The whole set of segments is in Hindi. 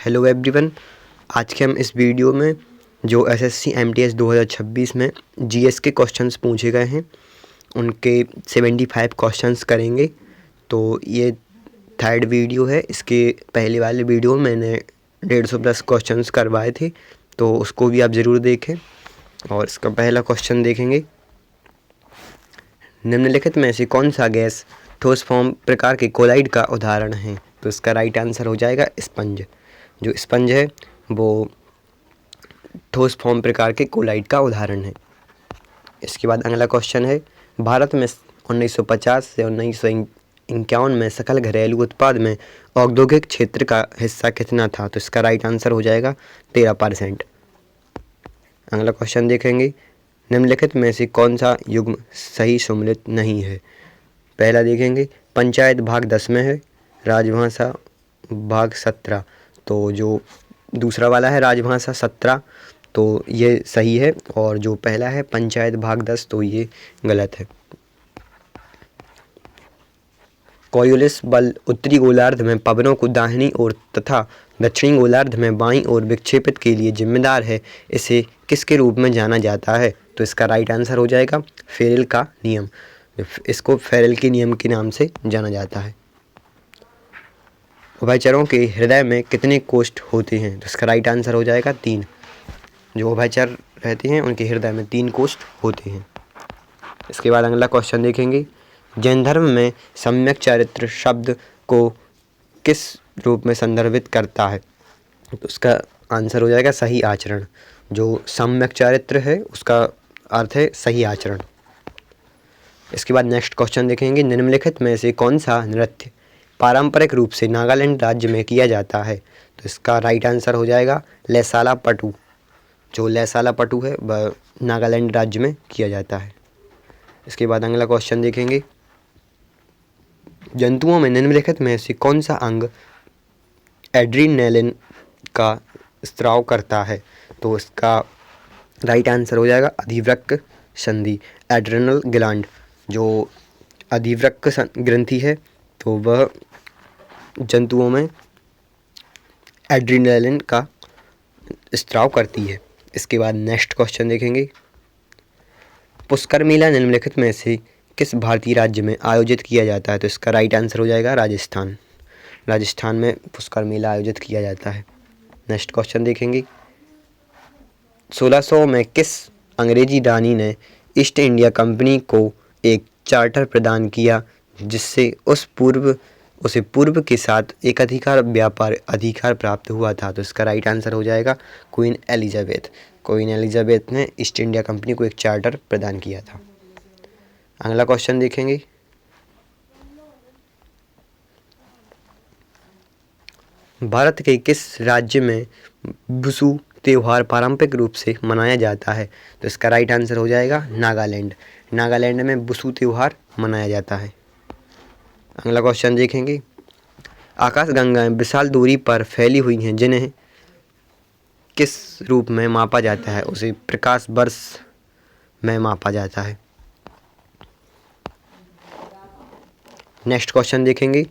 Hello everyone. आज के हम इस वीडियो में जो एसएससी एमटीएस 2026 में जीएस के क्वेश्चंस पूछे गए हैं उनके 75 क्वेश्चंस करेंगे। तो ये थर्ड वीडियो है। इसके पहले वाले वीडियो में मैंने 150 प्लस क्वेश्चंस करवाए थे, तो उसको भी आप ज़रूर देखें। और इसका पहला क्वेश्चन देखेंगे, निम्नलिखित में से कौन सा गैस ठोस फॉर्म प्रकार के कोलाइड का उदाहरण है? तो इसका राइट आंसर हो जाएगा स्पंज। जो स्पंज है वो ठोस फॉर्म प्रकार के कोलाइड का उदाहरण है। इसके बाद अगला क्वेश्चन है, भारत में 1950 से 1951 में सकल घरेलू उत्पाद में औद्योगिक क्षेत्र का हिस्सा कितना था? तो इसका राइट आंसर हो जाएगा 13%। अगला क्वेश्चन देखेंगे, निम्नलिखित में से कौन सा युग्म सही सम्मिलित नहीं है? पहला देखेंगे, पंचायत भाग 10 में है, राजभाषा भाग 17। तो जो दूसरा वाला है राजभाषा 17 तो ये सही है, और जो पहला है पंचायत भाग 10 तो ये गलत है। कोरियोलिस बल उत्तरी गोलार्ध में पवनों को दाहिनी ओर तथा दक्षिणी गोलार्ध में बाईं ओर विक्षेपित के लिए जिम्मेदार है। इसे किसके रूप में जाना जाता है? तो इसका राइट आंसर हो जाएगा फेरेल का नियम। इसको फेरेल के नियम के नाम से जाना जाता है। उभयचरों के हृदय में कितने कोष्ठ होते हैं? तो इसका राइट आंसर हो जाएगा 3। जो उभयचर रहते हैं उनके हृदय में 3 कोष्ठ होते हैं। इसके बाद अगला क्वेश्चन देखेंगे, जैन धर्म में सम्यक चरित्र शब्द को किस रूप में संदर्भित करता है? तो उसका आंसर हो जाएगा सही आचरण। जो सम्यक चरित्र है उसका अर्थ है सही आचरण। इसके बाद नेक्स्ट क्वेश्चन देखेंगे, निम्नलिखित में से कौन सा नृत्य पारंपरिक रूप से नागालैंड राज्य में किया जाता है? तो इसका राइट आंसर हो जाएगा लेसाला पटू। जो लेसाला पटू है वह नागालैंड राज्य में किया जाता है। इसके बाद अगला क्वेश्चन देखेंगे, जंतुओं में निम्नलिखित में से कौन सा अंग एड्रीनलिन का स्राव करता है? तो इसका राइट आंसर हो जाएगा अधिवृक्क संधि, एड्रेनल ग्लैंड। जो अधिवृक्क ग्रंथि है तो वह जंतुओं में एड्रीनलिन का स्राव करती है। इसके बाद नेक्स्ट क्वेश्चन देखेंगे, पुष्कर मेला निम्नलिखित में से किस भारतीय राज्य में आयोजित किया जाता है? तो इसका राइट आंसर हो जाएगा राजस्थान। राजस्थान में पुष्कर मेला आयोजित किया जाता है। नेक्स्ट क्वेश्चन देखेंगे, 1600 में किस अंग्रेजी रानी ने ईस्ट इंडिया कंपनी को एक चार्टर प्रदान किया जिससे उसे पूर्व के साथ एक अधिकार व्यापार अधिकार प्राप्त हुआ था? तो इसका राइट आंसर हो जाएगा क्वीन एलिजाबेथ। क्वीन एलिजाबेथ ने ईस्ट इंडिया कंपनी को एक चार्टर प्रदान किया था। अगला क्वेश्चन देखेंगे, भारत के किस राज्य में बुसु त्यौहार पारंपरिक रूप से मनाया जाता है? तो इसका राइट आंसर हो जाएगा नागालैंड। नागालैंड में बुसु त्यौहार मनाया जाता है। अगला क्वेश्चन देखेंगे, आकाशगंगाएं विशाल दूरी पर फैली हुई हैं जिन्हें किस रूप में मापा जाता है? उसे प्रकाश वर्ष में मापा जाता है। नेक्स्ट क्वेश्चन देखेंगे,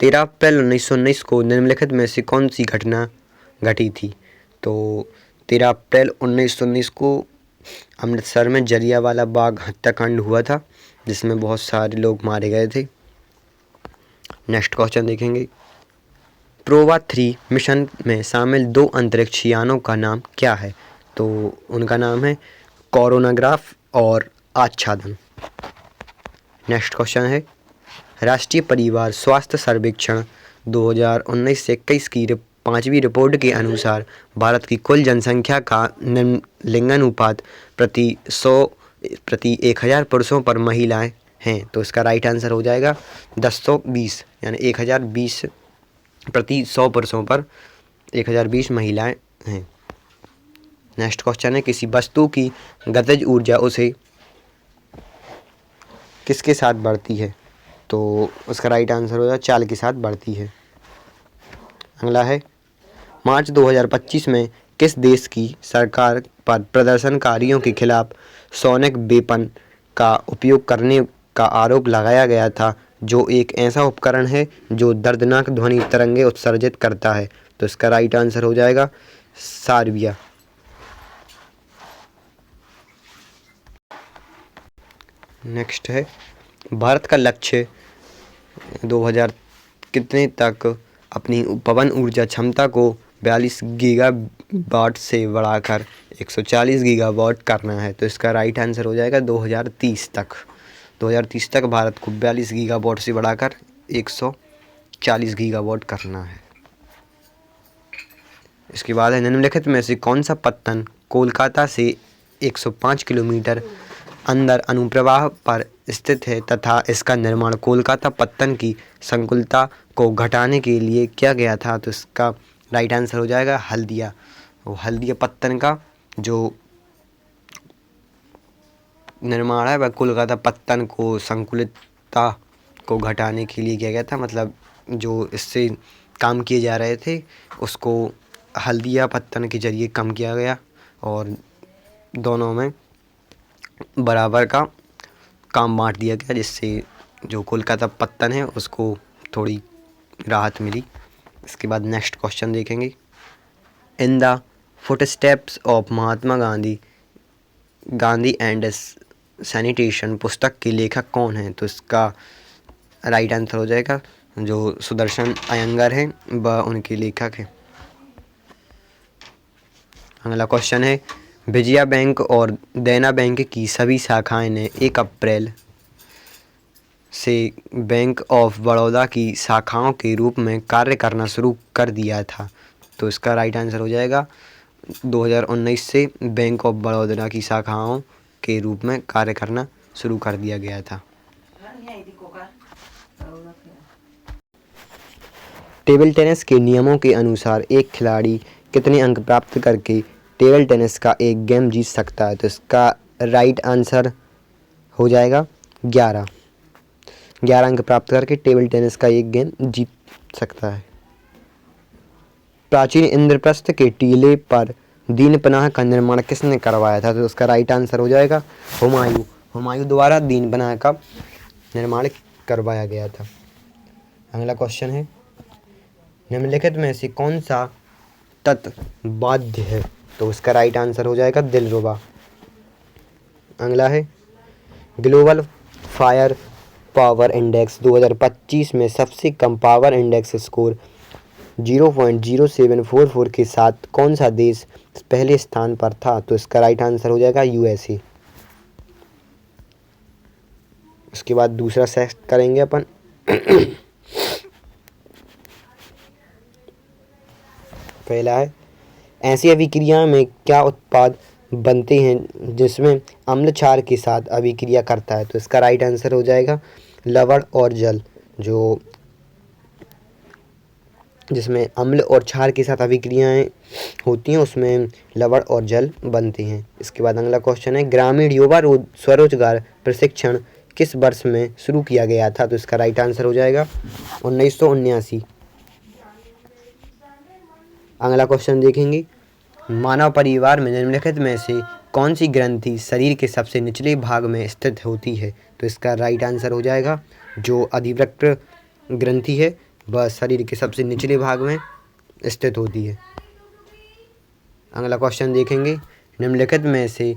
13 अप्रैल 1919 को निम्नलिखित में से कौन सी घटना घटी थी? तो 13 अप्रैल 1919 को अमृतसर में जलियांवाला बाग हत्याकांड हुआ था जिसमें बहुत सारे लोग मारे गए थे। नेक्स्ट क्वेश्चन देखेंगे, प्रोवा 3 मिशन में शामिल 2 अंतरिक्ष यानों का नाम क्या है? तो उनका नाम है कोरोनाग्राफ और आच्छादन। नेक्स्ट क्वेश्चन है, राष्ट्रीय परिवार स्वास्थ्य सर्वेक्षण 2019 से 21 की 5वीं रिपोर्ट के अनुसार भारत की कुल जनसंख्या का लिंगानुपात प्रति 1000 पुरुषों पर महिलाएं हैं। तो इसका राइट आंसर हो जाएगा 1020, यानी 1020 प्रति 100 पुरुषों पर 1020 महिलाएं हैं। नेक्स्ट क्वेश्चन है, किसी वस्तु की गतिज ऊर्जा उसे किसके साथ बढ़ती है? तो उसका राइट आंसर हो जाएगा चाल के साथ बढ़ती है। अगला है, मार्च 2025 में किस देश की सरकार पर प्रदर्शनकारियों के खिलाफ सोनिक वेपन का उपयोग करने का आरोप लगाया गया था, जो एक ऐसा उपकरण है जो दर्दनाक ध्वनि तरंगें उत्सर्जित करता है? तो इसका राइट आंसर हो जाएगा सर्बिया। नेक्स्ट है, भारत का लक्ष्य 2000 कितने तक अपनी पवन ऊर्जा क्षमता को 42 गीगावाट से बढ़ाकर 140 गीगावाट करना है। तो इसका राइट आंसर हो जाएगा 2030 तक। 2030 तक भारत को 42 गीगावाट से बढ़ाकर 140 गीगावाट करना है। इसके बाद है, निम्नलिखित में से कौन सा पत्तन कोलकाता से 105 किलोमीटर अंदर अनुप्रवाह पर स्थित है तथा इसका निर्माण कोलकाता पत्तन की संकुलता को घटाने के लिए किया गया था। तो इसका राइट आंसर हो जाएगा हल्दिया। वो हल्दिया पत्तन का जो निर्माण है वह कोलकाता पत्तन को संकुलितता को घटाने के लिए किया गया था। मतलब जो इससे काम किए जा रहे थे उसको हल्दिया पत्तन के जरिए कम किया गया और दोनों में बराबर का काम बांट दिया गया, जिससे जो कोलकाता पत्तन है उसको थोड़ी राहत मिली। इसके बाद नेक्स्ट क्वेश्चन देखेंगे, in the footsteps of Mahatma Gandhi and sanitation पुस्तक के लेखक कौन है। तो इसका राइट आंसर हो जाएगा जो सुदर्शन अयंगर हैं वह उनके लेखक हैं। अगला क्वेश्चन है, विजया बैंक और देना बैंक की सभी शाखाएं ने 1 अप्रैल से बैंक ऑफ बड़ौदा की शाखाओं के रूप में कार्य करना शुरू कर दिया था। तो इसका राइट आंसर हो जाएगा 2019 से बैंक ऑफ बड़ौदा की शाखाओं के रूप में कार्य करना शुरू कर दिया गया था। टेबल टेनिस के नियमों के अनुसार एक खिलाड़ी कितने अंक प्राप्त करके टेबल टेनिस का एक गेम जीत सकता है। तो इसका राइट आंसर हो जाएगा 11 अंक प्राप्त करके टेबल टेनिस का एक गेम जीत सकता है। प्राचीन इंद्रप्रस्थ के टीले पर दीनपनाह का निर्माण किसने करवाया था। तो उसका राइट आंसर हो जाएगा हुमायूं द्वारा दीनपनाह का निर्माण करवाया गया था। अगला क्वेश्चन है, निम्नलिखित में से कौन सा तत्व वाद्य है। तो उसका राइट आंसर हो जाएगा दिलरुबा। अगला है, ग्लोबल फायर पावर इंडेक्स 2025 में सबसे कम पावर इंडेक्स स्कोर 0.0744 के साथ कौन सा देश पहले स्थान पर था। तो इसका राइट आंसर हो जाएगा USA। उसके बाद दूसरा सेट करेंगे अपन पहला है, ऐसी अभिक्रिया में क्या उत्पाद बनते हैं जिसमें अम्ल क्षार के साथ अभिक्रिया करता है। तो इसका राइट आंसर हो जाएगा लवण और जल। जो जिसमें अम्ल और क्षार के साथ अभिक्रियाएं होती हैं उसमें लवण और जल बनते हैं। इसके बाद अगला क्वेश्चन है, ग्रामीण युवा स्वरोजगार प्रशिक्षण किस वर्ष में शुरू किया गया था। तो इसका राइट आंसर हो जाएगा 1979। अगला क्वेश्चन देखेंगे, मानव परिवार में निम्नलिखित में से कौन सी ग्रंथि शरीर के सबसे निचले भाग में स्थित होती है। तो इसका राइट आंसर हो जाएगा जो अधिवृक्क ग्रंथि है वह शरीर के सबसे निचले भाग में स्थित होती है। अगला क्वेश्चन देखेंगे, निम्नलिखित में से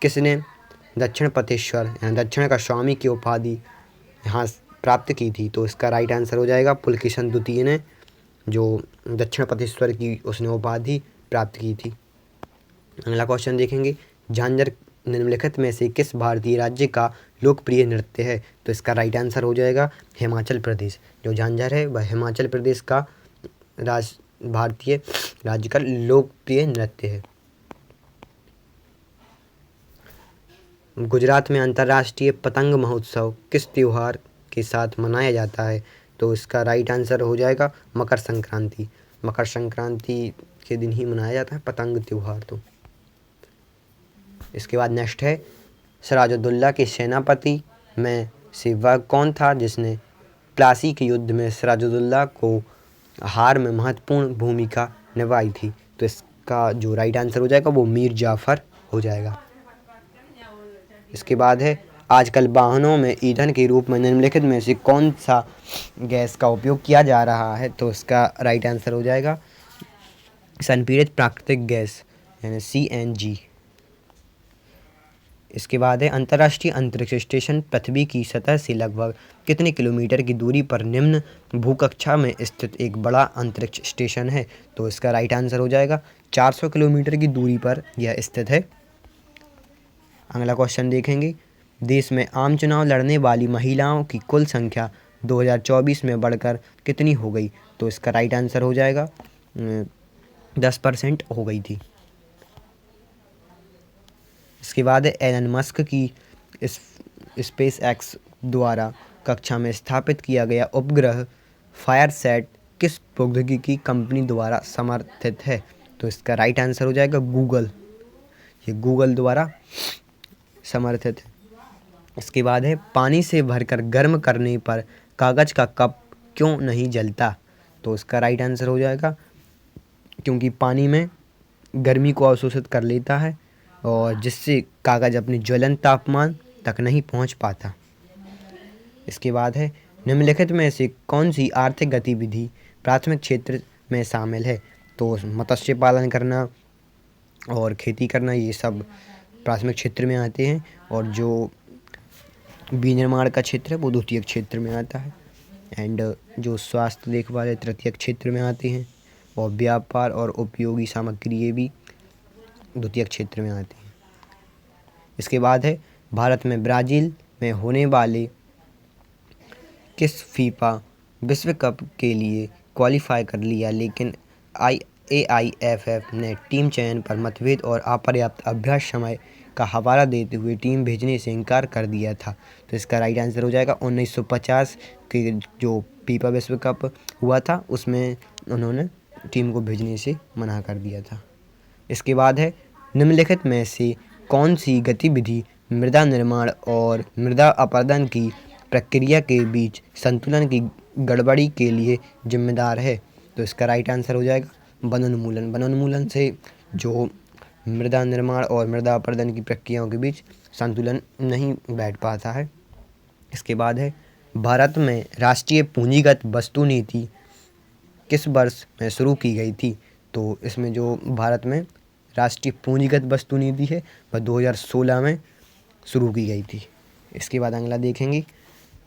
किसने दक्षिण पथेश्वर यानी दक्षिण का स्वामी की उपाधि यहाँ प्राप्त की थी। तो इसका राइट आंसर हो जाएगा पुलकेशन द्वितीय ने जो दक्षिण पथेश्वर की उसने उपाधि प्राप्त की थी। अगला क्वेश्चन देखेंगे, झांझर निम्नलिखित में से किस भारतीय राज्य का लोकप्रिय नृत्य है। तो इसका राइट आंसर हो जाएगा हिमाचल प्रदेश। जो झांझर है वह हिमाचल प्रदेश का भारतीय राज्य का लोकप्रिय नृत्य है। गुजरात में अंतर्राष्ट्रीय पतंग महोत्सव किस त्योहार के साथ मनाया जाता है। तो इसका राइट आंसर हो जाएगा मकर संक्रांति। मकर संक्रांति के दिन ही मनाया जाता है पतंग त्यौहार। तो इसके बाद नेक्स्ट है, सिराजुद्दौला के सेनापति में से वह कौन था जिसने प्लासी के युद्ध में सिराजुद्दौला को हार में महत्वपूर्ण भूमिका निभाई थी। तो इसका जो राइट आंसर हो जाएगा वो मीर जाफ़र हो जाएगा। इसके बाद है, आजकल वाहनों में ईंधन के रूप में निम्नलिखित में से कौन सा गैस का उपयोग किया जा रहा है। तो इसका राइट आंसर हो जाएगा संपीड़ित प्राकृतिक गैस यानी CNG। इसके बाद है अंतर्राष्ट्रीय अंतरिक्ष स्टेशन पृथ्वी की सतह से लगभग कितने किलोमीटर की दूरी पर निम्न भूकक्षा में स्थित एक बड़ा अंतरिक्ष स्टेशन है। तो इसका राइट आंसर हो जाएगा 400 किलोमीटर की दूरी पर यह स्थित है। अगला क्वेश्चन देखेंगे, देश में आम चुनाव लड़ने वाली महिलाओं की कुल संख्या 2024 में बढ़कर कितनी हो गई। तो इसका राइट आंसर हो जाएगा 10% हो गई थी। इसके बाद है एलन मस्क की स्पेस एक्स द्वारा कक्षा में स्थापित किया गया उपग्रह फायरसैट किस प्रौद्योगिकी कंपनी द्वारा समर्थित है। तो इसका राइट आंसर हो जाएगा गूगल। ये गूगल द्वारा समर्थित है। इसके बाद है पानी से भरकर गर्म करने पर कागज़ का कप क्यों नहीं जलता। तो इसका राइट आंसर हो जाएगा क्योंकि पानी में गर्मी को अवशोषित कर लेता है और जिससे कागज़ अपने ज्वलन तापमान तक नहीं पहुंच पाता। इसके बाद है निम्नलिखित में से कौन सी आर्थिक गतिविधि प्राथमिक क्षेत्र में शामिल है। तो मत्स्य पालन करना और खेती करना ये सब प्राथमिक क्षेत्र में आते हैं और जो विनिर्माण का क्षेत्र है वो द्वितीयक क्षेत्र में आता है एंड जो स्वास्थ्य देखभाल है तृतीयक क्षेत्र में आते हैं और व्यापार और उपयोगी सामग्री भी द्वितीयक क्षेत्र में आते हैं। इसके बाद है भारत में ब्राज़ील में होने वाले किस फीफा विश्व कप के लिए क्वालिफाई कर लिया, लेकिन AIFF ने टीम चयन पर मतभेद और अपर्याप्त अभ्यास समय का हवाला देते हुए टीम भेजने से इनकार कर दिया था। तो इसका राइट आंसर हो जाएगा 1950 के जो फीफा विश्व कप हुआ था उसमें उन्होंने टीम को भेजने से मना कर दिया था। इसके बाद है निम्नलिखित में से कौन सी गतिविधि मृदा निर्माण और मृदा अपरदन की प्रक्रिया के बीच संतुलन की गड़बड़ी के लिए जिम्मेदार है। तो इसका राइट आंसर हो जाएगा वनोन्मूलन। वनोन्मूलन से जो मृदा निर्माण और मृदा अपरदन की प्रक्रियाओं के बीच संतुलन नहीं बैठ पाता है। इसके बाद है भारत में राष्ट्रीय पूंजीगत वस्तु नीति किस वर्ष में शुरू की गई थी। तो इसमें जो भारत में राष्ट्रीय पूंजीगत वस्तु नीति है वह 2016 में शुरू की गई थी। इसके बाद अगला देखेंगे,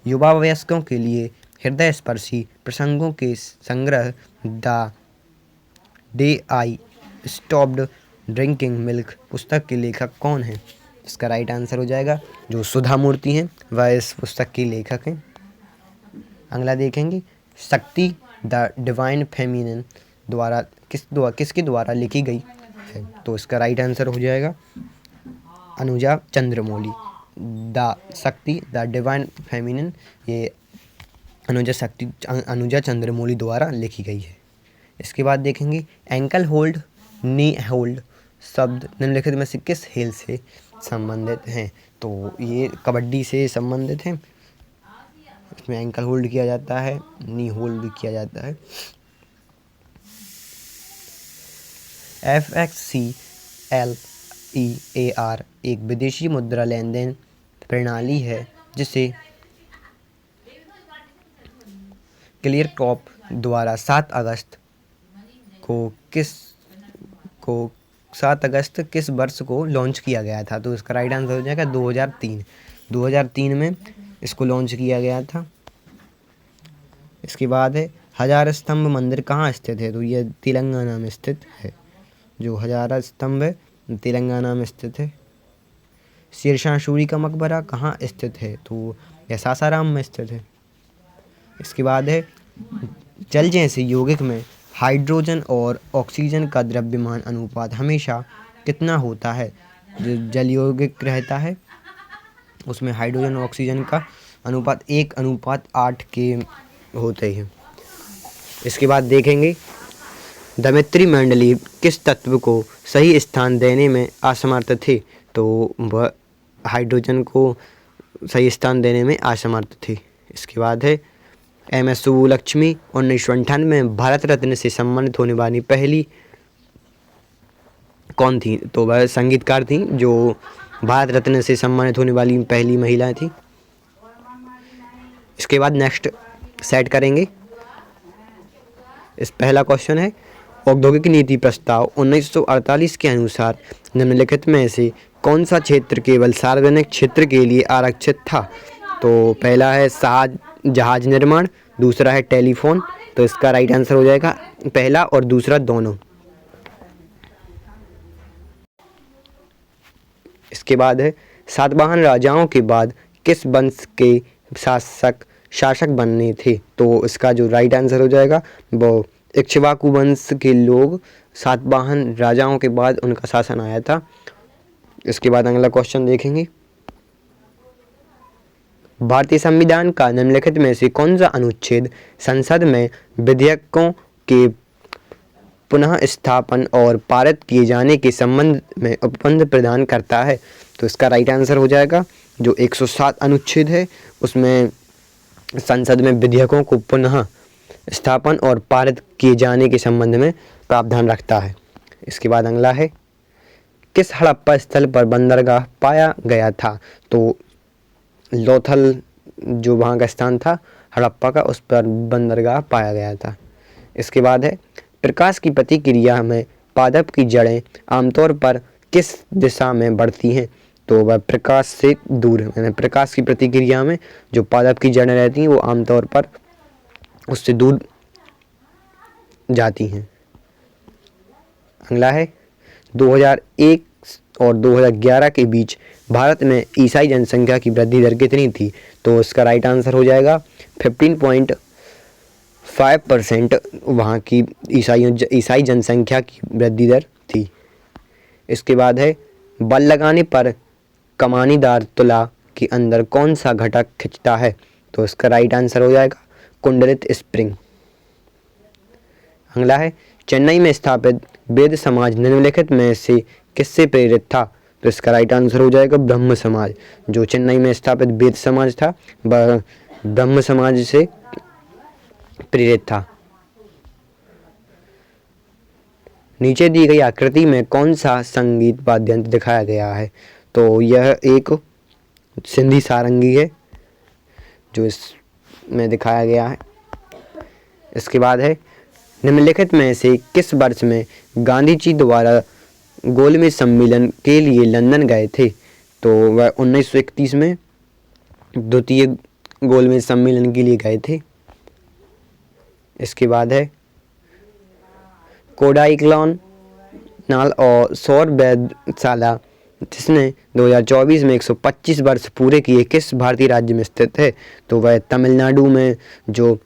युवा वयस्कों के लिए हृदय स्पर्शी प्रसंगों के संग्रह the day I stopped drinking milk पुस्तक के लेखक कौन है। इसका राइट आंसर हो जाएगा जो सुधा मूर्ति हैं वह इस पुस्तक की लेखक हैं। अगला देखेंगे, शक्ति द डिवाइन फेमिनिन द्वारा किसके द्वारा लिखी गई है। तो इसका राइट आंसर हो जाएगा अनुजा चंद्रमौली। द शक्ति द डिवाइन फेमिनिन ये अनुजा चंद्रमौली द्वारा लिखी गई है। इसके बाद देखेंगे, एंकल होल्ड नी होल्ड शब्द निम्नलिखित में से किस खेल से संबंधित हैं। तो ये कबड्डी से संबंधित हैं। इसमें एंकल होल्ड किया जाता है, नी होल्ड भी किया जाता है। FXCLEAR एक विदेशी मुद्रा लेन देन प्रणाली है जिसे क्लियर टॉप द्वारा 7 अगस्त किस वर्ष को लॉन्च किया गया था। तो इसका राइट आंसर हो जाएगा 2003 में इसको लॉन्च किया गया था। इसके बाद है हजार स्तंभ मंदिर कहाँ स्थित है। तो यह तेलंगाना में स्थित है। जो हजार स्तंभ है तेलंगाना में स्थित है। शेरशाह सूरी का मकबरा कहाँ स्थित है। तो यह सासाराम में स्थित है। इसके बाद है जल जैसे यौगिक में हाइड्रोजन और ऑक्सीजन का द्रव्यमान अनुपात हमेशा कितना होता है। जो जल यौगिक रहता है उसमें हाइड्रोजन और ऑक्सीजन का अनुपात 1:8 के होते हैं। इसके बाद देखेंगे, दमित्री मेंडलीव किस तत्व को सही स्थान देने में असमर्थ थे। तो वह हाइड्रोजन को सही स्थान देने में असमर्थ थे। इसके बाद है MS सुब्बुलक्ष्मी 1998 में भारत रत्न से सम्मानित होने वाली पहली कौन थी। तो वह संगीतकार थी जो भारत रत्न से सम्मानित होने वाली पहली महिला थी। इसके बाद नेक्स्ट सेट करेंगे। इस पहला क्वेश्चन है, औद्योगिक नीति प्रस्ताव 1948 के अनुसार निम्नलिखित में से कौन सा क्षेत्र केवल सार्वजनिक क्षेत्र के लिए आरक्षित था? तो पहला है जहाज निर्माण, दूसरा है टेलीफोन। तो इसका राइट आंसर हो जाएगा पहला और दूसरा दोनों। इसके बाद है सातवाहन राजाओं के बाद किस वंश के शासक बनने थे? तो इसका जो राइट आंसर हो जाएगा वो इक्ष्वाकु वंश के लोग सातवाहन राजाओं के बाद उनका शासन आया था। इसके बाद अगला क्वेश्चन देखेंगे। भारतीय संविधान का निम्नलिखित में से कौन सा अनुच्छेद संसद में विधेयकों के पुनः स्थापन और पारित किए जाने के संबंध में उपबंध प्रदान करता है? तो इसका राइट आंसर हो जाएगा जो 107 अनुच्छेद है, उसमें संसद में विधेयकों को पुनः स्थापन और पारित किए जाने के संबंध में प्रावधान रखता है। इसके बाद अगला है किस हड़प्पा स्थल पर बंदरगाह पाया गया था? तो लोथल जो वहाँ का स्थान था हड़प्पा का, उस पर बंदरगाह पाया गया था। इसके बाद है प्रकाश की प्रतिक्रिया में पादप की जड़ें आमतौर पर किस दिशा में बढ़ती हैं? तो वह प्रकाश से दूर, यानी प्रकाश की प्रतिक्रिया में जो पादप की जड़ें रहती हैं वो आमतौर पर उससे दूर जाती हैं। अगला है 2001 और 2011 के बीच भारत में ईसाई जनसंख्या की वृद्धि दर कितनी थी? तो इसका राइट आंसर हो जाएगा 15.5% वहाँ की ईसाई जनसंख्या की वृद्धि दर थी। इसके बाद है बल लगाने पर कमानीदार तुला के अंदर कौन सा घटक खिंचता है? तो इसका राइट आंसर हो जाएगा कुंडलित स्प्रिंग। अगला है चेन्नई में स्थापित वेद समाज निम्नलिखित में से किससे प्रेरित था? तो इसका राइट आंसर हो जाएगा ब्रह्म समाज। जो चेन्नई में स्थापित वेद समाज था वह ब्रह्म समाज से प्रेरित था। नीचे दी गई आकृति में कौन सा संगीत वाद्य यंत्र दिखाया गया है? तो यह एक सिंधी सारंगी है जो इसमें दिखाया गया है। इसके बाद है निम्नलिखित में से किस वर्ष में गांधी जी द्वारा गोलमेज सम्मेलन के लिए लंदन गए थे? तो वह 1931 में द्वितीय गोलमेज सम्मेलन के लिए गए थे। इसके बाद है कोडाईकनाल और सौर वेधशाला जिसने 2024 में 125 वर्ष पूरे किए किस भारतीय राज्य में स्थित है? तो वह तमिलनाडु में जो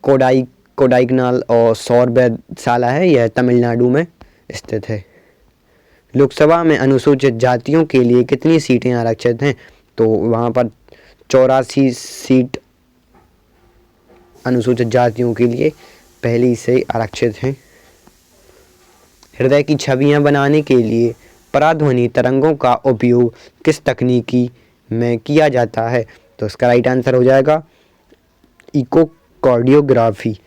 कोडाईकनाल और सौर वेधशाला है यह तमिलनाडु में स्थित है। लोकसभा में अनुसूचित जातियों के लिए कितनी सीटें आरक्षित हैं? तो वहाँ पर 84 सीट अनुसूचित जातियों के लिए पहले से आरक्षित हैं। हृदय की छवियां बनाने के लिए पराध्वनि तरंगों का उपयोग किस तकनीकी में किया जाता है? तो इसका राइट आंसर हो जाएगा इकोकार्डियोग्राफी।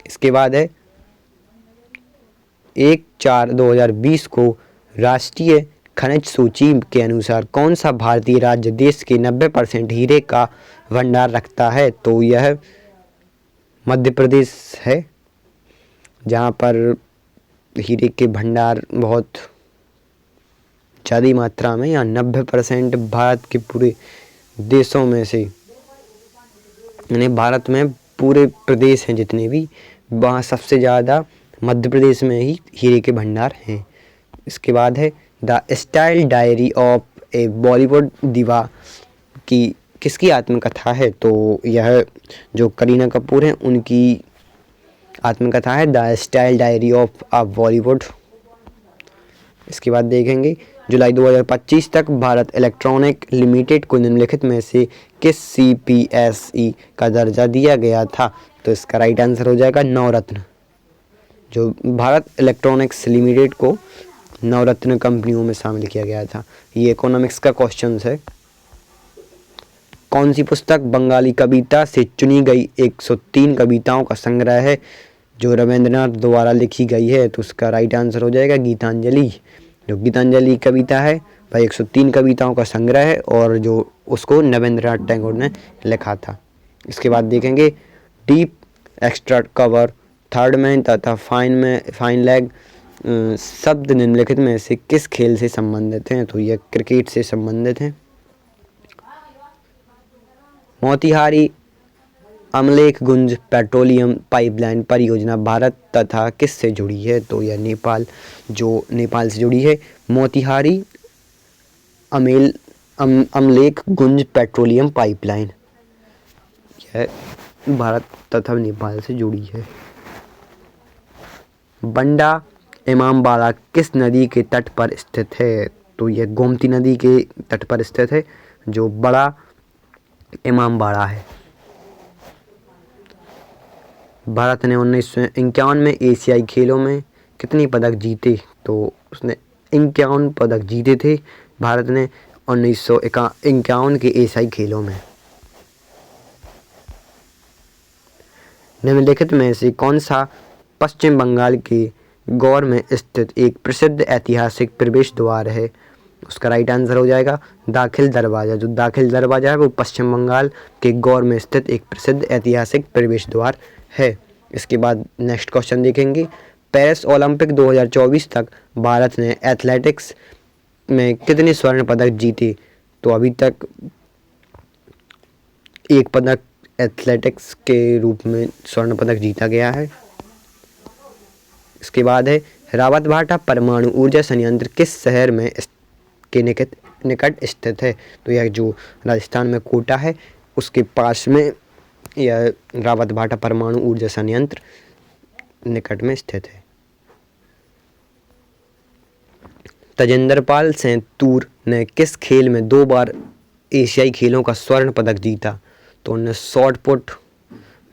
इसके बाद है 1/4/2020 को राष्ट्रीय खनिज सूची के अनुसार कौन सा भारतीय राज्य देश के 90% हीरे का भंडार रखता है? तो यह मध्य प्रदेश है जहाँ पर हीरे के भंडार बहुत ज़्यादा मात्रा में, या 90% भारत के पूरे देशों में से, यानी भारत में पूरे प्रदेश हैं जितने भी, वहाँ सबसे ज़्यादा मध्य प्रदेश में ही हीरे के भंडार हैं। इसके बाद है द स्टाइल डायरी ऑफ ए बॉलीवुड दिवा की किसकी आत्मकथा है? तो यह जो करीना कपूर हैं उनकी आत्मकथा है the style diary of a Bollywood. इसके बाद देखेंगे जुलाई 2025 तक भारत इलेक्ट्रॉनिक लिमिटेड को निम्नलिखित में से किस CPSE का दर्जा दिया गया था? तो इसका राइट आंसर हो जाएगा नवरत्न। जो भारत इलेक्ट्रॉनिक्स लिमिटेड को नवरत्न कंपनियों में शामिल किया गया था। ये इकोनॉमिक्स का क्वेश्चन है। कौन सी पुस्तक बंगाली कविता से चुनी गई 103 कविताओं का संग्रह है जो रविंद्रनाथ द्वारा लिखी गई है? तो उसका राइट आंसर हो जाएगा गीतांजलि। जो गीतांजलि कविता है वह 103 कविताओं का संग्रह है और जो उसको रविंद्रनाथ टैगोर ने लिखा था। इसके बाद देखेंगे deep extra cover third man तथा फाइन लेग शब्द निम्नलिखित में से किस खेल से संबंधित हैं? तो यह क्रिकेट से संबंधित हैं। मोतिहारी अमलेखगंज पेट्रोलियम पाइपलाइन परियोजना भारत तथा किस से जुड़ी है? तो यह नेपाल से जुड़ी है। मोतिहारी अमलेखगंज पेट्रोलियम पाइपलाइन यह भारत तथा नेपाल से जुड़ी है। बंडा इमामबाड़ा किस नदी के तट पर स्थित है? तो यह गोमती नदी के तट पर स्थित है, जो बड़ा इमामबाड़ा है। भारत ने 1951 में एशियाई खेलों में कितने पदक जीते? तो उसने 51 पदक जीते थे भारत ने 1951 के एशियाई खेलों में। निम्नलिखित में से कौन सा पश्चिम बंगाल के गौर में स्थित एक प्रसिद्ध ऐतिहासिक प्रवेश द्वार है? उसका राइट आंसर हो जाएगा दाखिल दरवाज़ा। जो दाखिल दरवाज़ा है वो पश्चिम बंगाल के गौर में स्थित एक प्रसिद्ध ऐतिहासिक प्रवेश द्वार है। इसके बाद नेक्स्ट क्वेश्चन देखेंगे। पेरिस ओलंपिक 2024 तक भारत ने एथलेटिक्स में कितने स्वर्ण पदक जीते? तो अभी तक एक पदक एथलेटिक्स के रूप में स्वर्ण पदक जीता गया है। इसके बाद है रावतभाटा परमाणु ऊर्जा संयंत्र किस शहर में के निकट स्थित है? तो यह जो राजस्थान में कोटा है उसके पास में यह रावतभाटा परमाणु ऊर्जा संयंत्र निकट में स्थित है। तजिंदरपाल सिंह तूर ने किस खेल में 2 बार एशियाई खेलों का स्वर्ण पदक जीता? तो उन्होंने शॉट पुट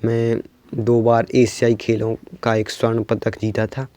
में 2 बार एशियाई खेलों का एक स्वर्ण पदक जीता था।